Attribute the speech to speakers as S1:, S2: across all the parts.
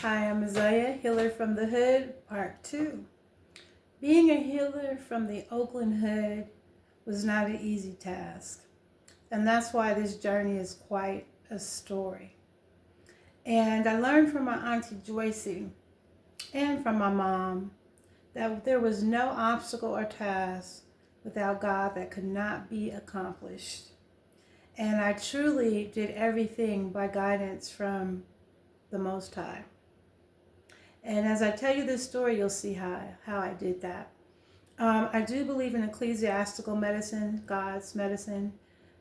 S1: Hi, I'm Isaiah, Healer from the Hood, Part 2. Being a healer from the Oakland Hood was not an easy task. And that's why this journey is quite a story. And I learned from my Auntie Joycey and from my mom that there was no obstacle or task without God that could not be accomplished. And I truly did everything by guidance from the Most High. And as I tell you this story, you'll see how I did that. I do believe in ecclesiastical medicine, God's medicine,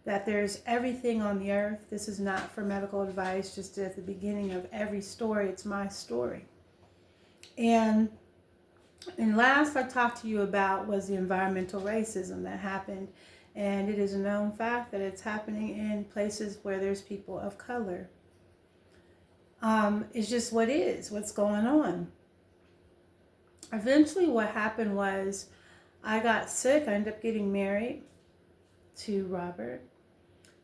S1: that there's everything on the earth. This is not for medical advice, just at the beginning of every story, it's my story. And last I talked to you about was the environmental racism that happened. And it is a known fact that it's happening in places where there's people of color. It's just what's going on. Eventually what happened was I got sick. I ended up getting married to Robert,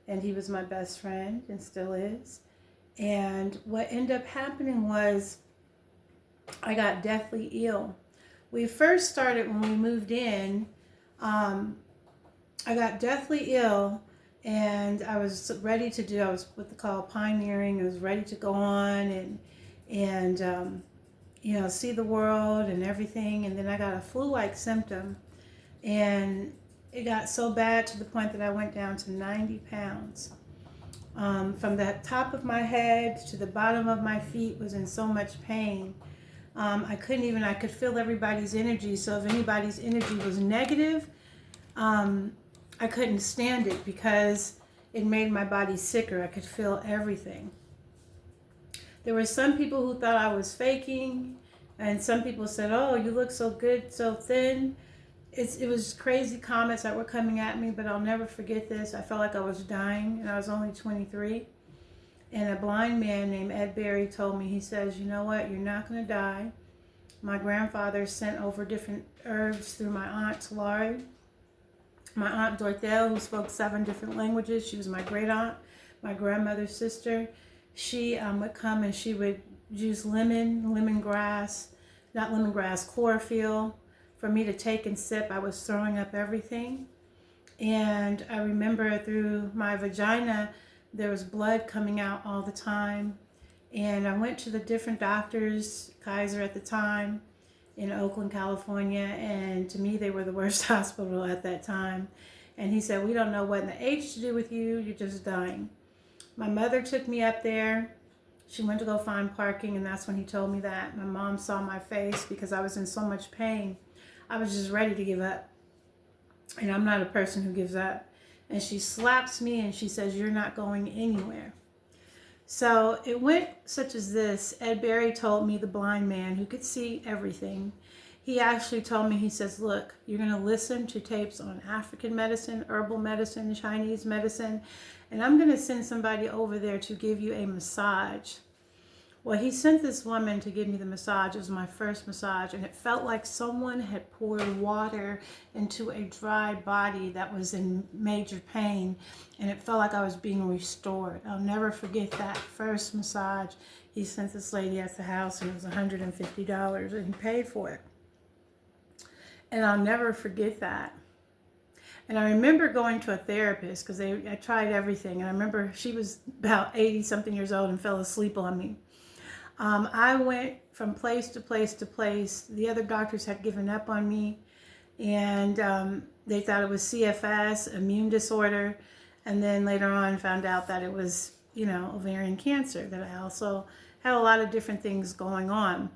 S1: and he was my best friend and still is. And what ended up happening was I got deathly ill. We first started when we moved in. I got deathly ill, and I was ready to do, I was what they call pioneering. I was ready to go on and see the world and everything. And then I got a flu-like symptom, and it got so bad to the point that I went down to 90 pounds. From the top of my head to the bottom of my feet was in so much pain. I could feel everybody's energy. So if anybody's energy was negative, I couldn't stand it because it made my body sicker. I could feel everything. There were some people who thought I was faking, and some people said, "Oh, you look so good, so thin." It was crazy comments that were coming at me, but I'll never forget this. I felt like I was dying, and I was only 23. And a blind man named Ed Berry told me, he says, "You know what? You're not going to die." My grandfather sent over different herbs through my aunt Laurie. My aunt Dorthelle, who spoke 7 different languages, she was my great aunt, my grandmother's sister. She would come and she would use lemongrass, chlorophyll for me to take and sip. I was throwing up everything. And I remember through my vagina, there was blood coming out all the time. And I went to the different doctors, Kaiser at the time, in Oakland, California, and to me they were the worst hospital at that time. And he said, "We don't know what in the H to do with you, you're just dying." My mother took me up there. She went to go find parking, and that's when he told me that. My mom saw my face because I was in so much pain. I was just ready to give up. And I'm not a person who gives up. And she slaps me and she says, "You're not going anywhere." So it went such as this. Ed Berry told me, the blind man who could see everything, he actually told me, he says, "Look, you're going to listen to tapes on African medicine, herbal medicine, Chinese medicine, and I'm going to send somebody over there to give you a massage." Well, he sent this woman to give me the massage. It was my first massage, and it felt like someone had poured water into a dry body that was in major pain, and it felt like I was being restored. I'll never forget that first massage. He sent this lady at the house, and it was $150, and he paid for it. And I'll never forget that. And I remember going to a therapist because I tried everything, and I remember she was about 80-something years old and fell asleep on me. I went from place to place to place. The other doctors had given up on me, and they thought it was CFS, immune disorder, and then later on found out that it was, ovarian cancer, that I also had a lot of different things going on.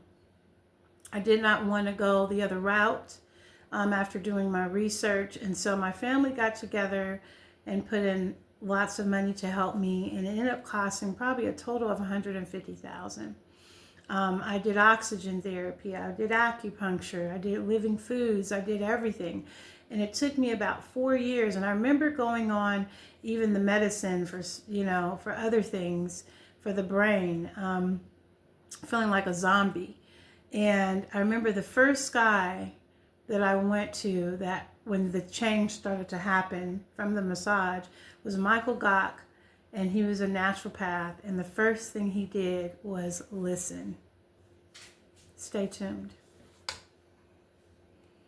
S1: I did not want to go the other route after doing my research, and so my family got together and put in lots of money to help me, and it ended up costing probably a total of $150,000. I did oxygen therapy, I did acupuncture, I did living foods, I did everything. And it took me about 4 years. And I remember going on even the medicine for other things, for the brain, feeling like a zombie. And I remember the first guy that I went to, that when the change started to happen from the massage, was Michael Gach. And he was a naturopath, and the first thing he did was listen. Stay tuned.